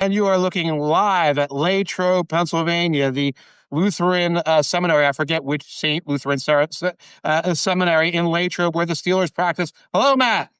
And you are looking live at Latrobe, Pennsylvania, the Lutheran seminary. I forget which Saint Lutheran seminary in Latrobe where the Steelers practice. Hello, Matt.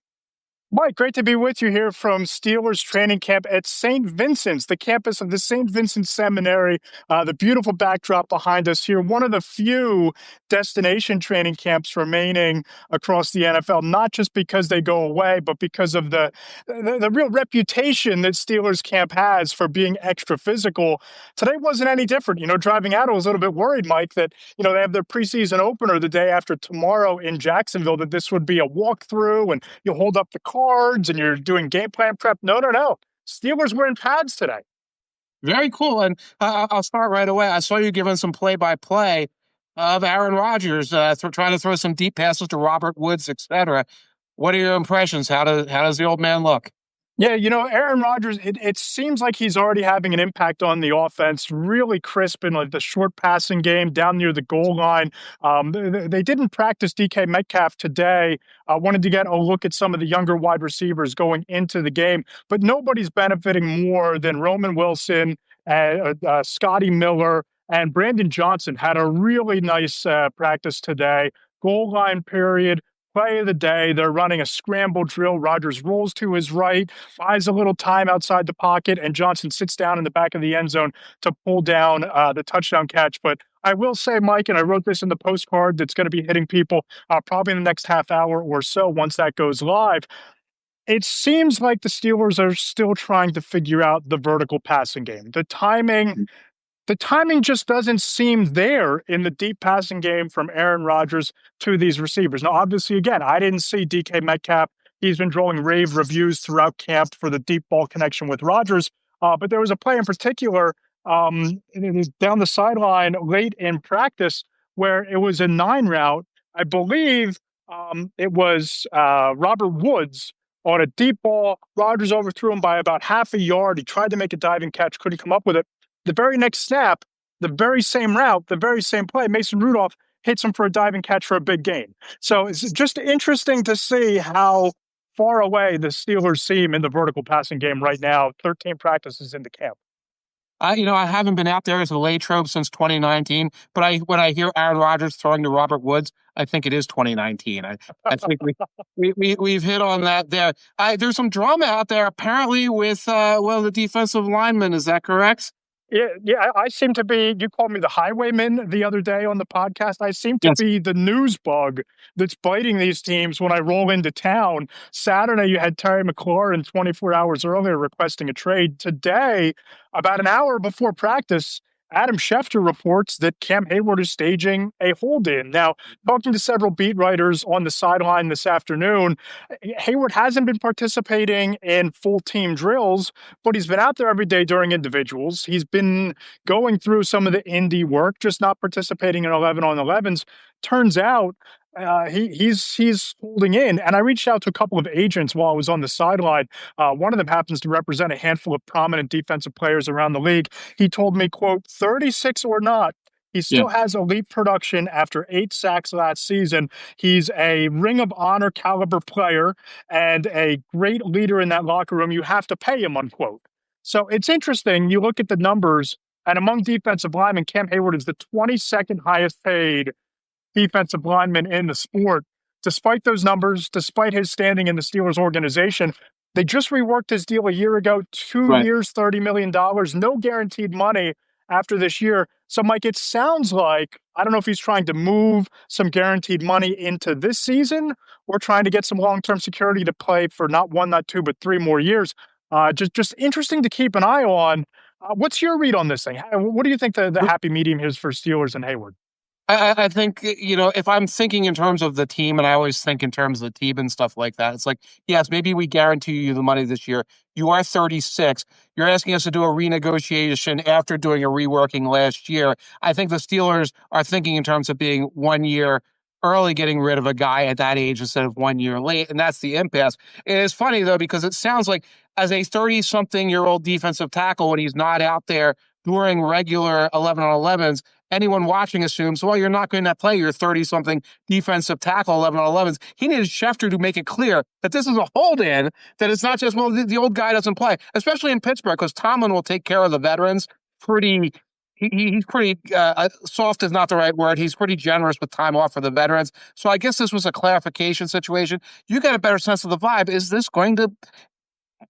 Mike, great to be with you here from Steelers training camp at St. Vincent's, the campus of the St. Vincent Seminary. The beautiful backdrop behind us here, one of the few destination training camps remaining across the NFL, not just because they go away, but because of the real reputation that Steelers camp has for being extra physical. Today wasn't any different. Driving out, I was a little bit worried, Mike, that, they have their preseason opener the day after tomorrow in Jacksonville, that this would be a walkthrough and you'll hold up the cards and you're doing game plan prep. No. Steelers were in pads today. Very cool. And I'll start right away. I saw you giving some play-by-play of Aaron Rodgers trying to throw some deep passes to Robert Woods, etc. What are your impressions? How does the old man look? Yeah, Aaron Rodgers, it seems like he's already having an impact on the offense, really crisp in like the short passing game down near the goal line. They didn't practice DK Metcalf today. I wanted to get a look at some of the younger wide receivers going into the game, but nobody's benefiting more than Roman Wilson, Scotty Miller, and Brandon Johnson had a really nice practice today. Goal line period. Play of the day. They're running a scramble drill. Rodgers rolls to his right, buys a little time outside the pocket, and Johnson sits down in the back of the end zone to pull down the touchdown catch. But I will say, Mike, and I wrote this in the postcard that's going to be hitting people probably in the next half hour or so once that goes live. It seems like the Steelers are still trying to figure out the vertical passing game. The timing just doesn't seem there in the deep passing game from Aaron Rodgers to these receivers. Now, obviously, again, I didn't see DK Metcalf. He's been drawing rave reviews throughout camp for the deep ball connection with Rodgers. But there was a play in particular down the sideline late in practice where it was a 9 route. I believe it was Robert Woods on a deep ball. Rodgers overthrew him by about half a yard. He tried to make a diving catch, couldn't come up with it. The very next snap, the very same route, the very same play, Mason Rudolph hits him for a diving catch for a big gain. So it's just interesting to see how far away the Steelers seem in the vertical passing game right now, 13 practices into camp. I haven't been out there as a Latrobe since 2019, but when I hear Aaron Rodgers throwing to Robert Woods, I think it is 2019. I think we've hit on that there. There's some drama out there apparently with the defensive lineman. Is that correct? Yeah. I seem to be, you called me the highwayman the other day on the podcast. I seem to be the news bug that's biting these teams when I roll into town. Saturday, you had Terry McLaurin 24 hours earlier requesting a trade. Today, about an hour before practice, Adam Schefter reports that Cam Hayward is staging a hold-in. Now, talking to several beat writers on the sideline this afternoon, Hayward hasn't been participating in full team drills, but he's been out there every day during individuals. He's been going through some of the indie work, just not participating in 11-on-11s. Turns out he's holding in. And I reached out to a couple of agents while I was on the sideline. One of them happens to represent a handful of prominent defensive players around the league. He told me, quote, 36 or not, he still has elite production after 8 sacks last season. He's a Ring of Honor caliber player and a great leader in that locker room. You have to pay him, unquote. So it's interesting. You look at the numbers, and among defensive linemen, Cam Hayward is the 22nd highest paid defensive lineman in the sport. Despite those numbers, despite his standing in the Steelers organization, they just reworked his deal a year ago, 2 years, $30 million, no guaranteed money after this year. So, Mike, it sounds like, I don't know if he's trying to move some guaranteed money into this season or trying to get some long-term security to play for not 1, not 2, but 3 more years. Just interesting to keep an eye on. What's your read on this thing? What do you think the happy medium is for Steelers and Hayward? I think, if I'm thinking in terms of the team, and I always think in terms of the team and stuff like that, it's like, yes, maybe we guarantee you the money this year. You are 36. You're asking us to do a renegotiation after doing a reworking last year. I think the Steelers are thinking in terms of being 1 year early, getting rid of a guy at that age instead of 1 year late. And that's the impasse. It is funny, though, because it sounds like as a 30-something-year-old defensive tackle, when he's not out there during regular 11 on 11s, anyone watching assumes, well, you're not going to play your 30 something defensive tackle 11 on 11s. He needed Schefter to make it clear that this is a hold in, that it's not just, well, the old guy doesn't play, especially in Pittsburgh, because Tomlin will take care of the veterans pretty. He's pretty soft is not the right word. He's pretty generous with time off for the veterans. So I guess this was a clarification situation. You get a better sense of the vibe. Is this going to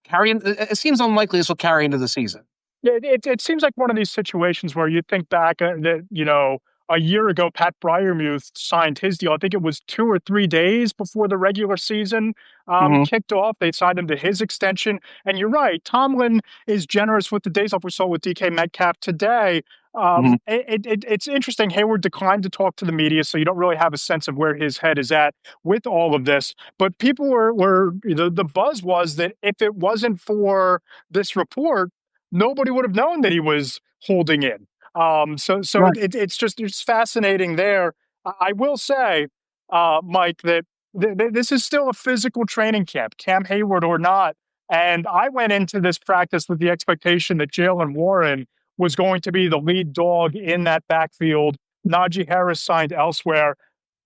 carry? It seems unlikely this will carry into the season. Yeah, it seems like one of these situations where you think back that, a year ago, Pat Fryermuth signed his deal. I think it was 2 or 3 days before the regular season Mm-hmm. kicked off. They signed him to his extension. And you're right, Tomlin is generous with the days off. We saw with DK Metcalf today. Mm-hmm. It's interesting. Hayward declined to talk to the media, so you don't really have a sense of where his head is at with all of this. But people were the buzz was that if it wasn't for this report, nobody would have known that he was holding in. So Right. it's fascinating there. I will say, Mike, that this is still a physical training camp, Cam Hayward or not. And I went into this practice with the expectation that Jalen Warren was going to be the lead dog in that backfield. Najee Harris signed elsewhere.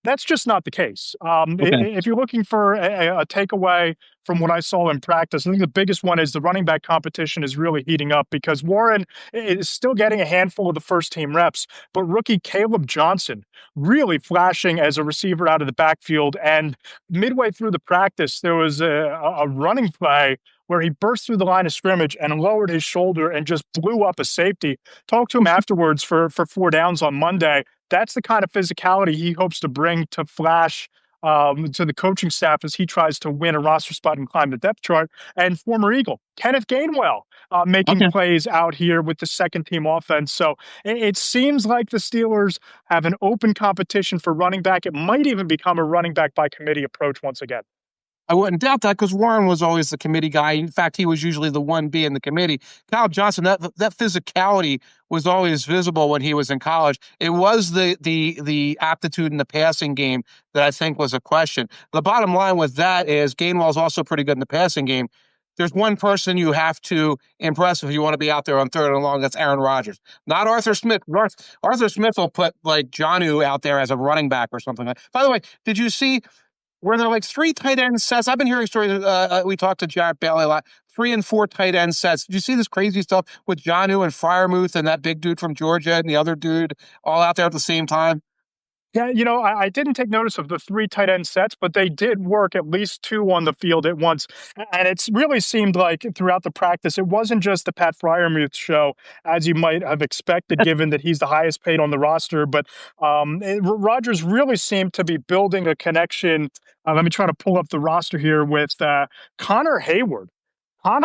That's just not the case. Okay. If you're looking for a takeaway from what I saw in practice, I think the biggest one is the running back competition is really heating up because Warren is still getting a handful of the first team reps, but rookie Caleb Johnson really flashing as a receiver out of the backfield. And midway through the practice, there was a running play where he burst through the line of scrimmage and lowered his shoulder and just blew up a safety. Talked to him afterwards for 4 downs on Monday. That's the kind of physicality he hopes to bring to Flash to the coaching staff as he tries to win a roster spot and climb the depth chart. And former Eagle, Kenneth Gainwell, making Okay. plays out here with the second team offense. So it seems like the Steelers have an open competition for running back. It might even become a running back by committee approach once again. I wouldn't doubt that because Warren was always the committee guy. In fact, he was usually the 1B in the committee. Kyle Johnson, that physicality was always visible when he was in college. It was the aptitude in the passing game that I think was a question. The bottom line with that is Gainwell's also pretty good in the passing game. There's one person you have to impress if you want to be out there on third and long. That's Aaron Rodgers, not Arthur Smith. Arthur Smith will put like Jonnu out there as a running back or something. By the way, did you see were there like three tight end sets? I've been hearing stories. We talked to Jarrett Bailey a lot. 3 and 4 tight end sets. Did you see this crazy stuff with Jonnu and Fryermuth and that big dude from Georgia and the other dude all out there at the same time? Yeah, I didn't take notice of the three tight end sets, but they did work at least two on the field at once. And it's really seemed like throughout the practice, it wasn't just the Pat Fryermuth show, as you might have expected, given that he's the highest paid on the roster. But Rodgers really seemed to be building a connection. Let me try to pull up the roster here with Connor Hayward.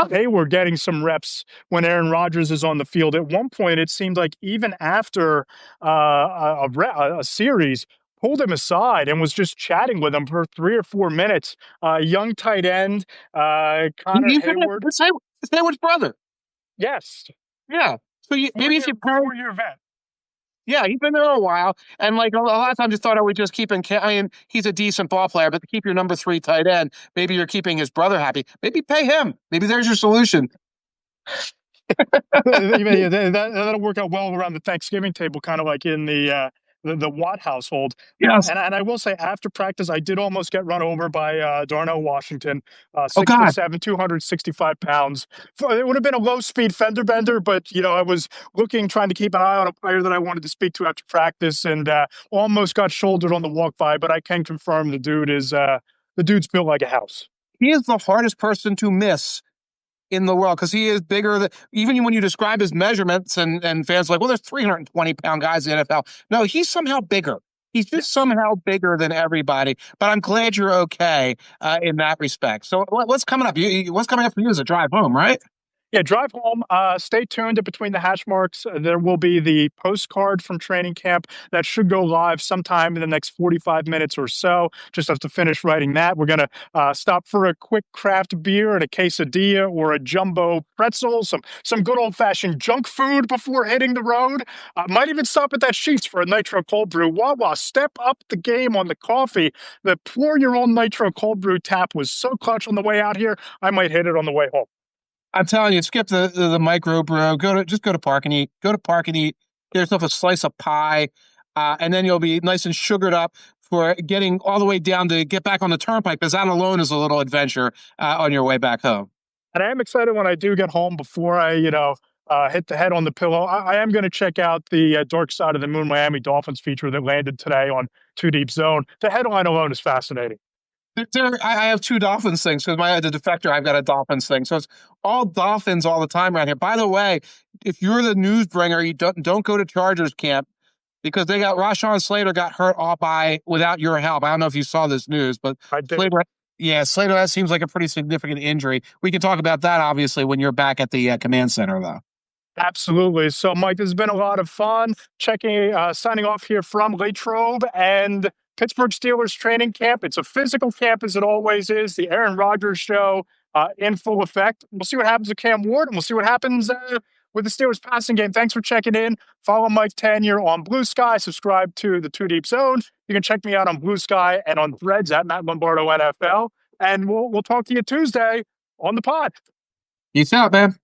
They were getting some reps when Aaron Rodgers is on the field. At one point, it seemed like even after a series, pulled him aside and was just chatting with him for 3 or 4 minutes. Young tight end, Connor He's Hayward. his Hayward's brother. Yes. Yeah. So maybe if you pair, 4 year vet. yeah, he's been there a while, and like a lot of times, you thought I would just keep him. I mean, he's a decent ball player, but to keep your number 3 tight end, maybe you're keeping his brother happy. Maybe pay him. Maybe there's your solution. That'll work out well around the Thanksgiving table, kind of like in the Watt household. Yes. And I will say, after practice, I did almost get run over by Darnell Washington, Oh six foot God. seven, 265 pounds. It would have been a low speed fender bender, but I was trying to keep an eye on a player that I wanted to speak to after practice, and almost got shouldered on the walk by. But I can confirm the dude's built like a house. He is the hardest person to miss in the world because he is bigger than even when you describe his measurements and fans are like, well, there's 320-pound guys in the NFL. No, he's somehow bigger. He's just somehow bigger than everybody. But I'm glad you're okay in that respect. So what's coming up? What's coming up for you is a drive home, right? Yeah, drive home. Stay tuned in between the hash marks. There will be the postcard from training camp that should go live sometime in the next 45 minutes or so. Just have to finish writing that. We're going to stop for a quick craft beer and a quesadilla or a jumbo pretzel, some good old-fashioned junk food before hitting the road. Might even stop at that Sheets for a nitro cold brew. Wawa, step up the game on the coffee. The pour your own nitro cold brew tap was so clutch on the way out here, I might hit it on the way home. I'm telling you, skip the micro, bro. Go to Park and Eat. Go to Park and Eat. Get yourself a slice of pie, and then you'll be nice and sugared up for getting all the way down to get back on the turnpike. Because that alone is a little adventure on your way back home. And I am excited when I do get home before I, hit the head on the pillow. I am going to check out the Dark Side of the Moon Miami Dolphins feature that landed today on Two Deep Zone. The headline alone is fascinating. I have two Dolphins things because the defector, I've got a Dolphins thing. So it's all Dolphins all the time around here. By the way, if you're the news bringer, you don't go to Chargers camp because they got Rashawn Slater got hurt all by without your help. I don't know if you saw this news, but I did. Slater, yeah, Slater, that seems like a pretty significant injury. We can talk about that obviously when you're back at the command center, though. Absolutely. So, Mike, this has been a lot of fun. Signing off here from Latrobe and Pittsburgh Steelers training camp. It's a physical camp as it always is. The Aaron Rodgers show in full effect. We'll see what happens with Cam Ward, and we'll see what happens with the Steelers passing game. Thanks for checking in. Follow Mike Tanier on Blue Sky. Subscribe to the Two Deep Zone. You can check me out on Blue Sky and on Threads at Matt Lombardo NFL. And we'll talk to you Tuesday on the pod. Peace out, man.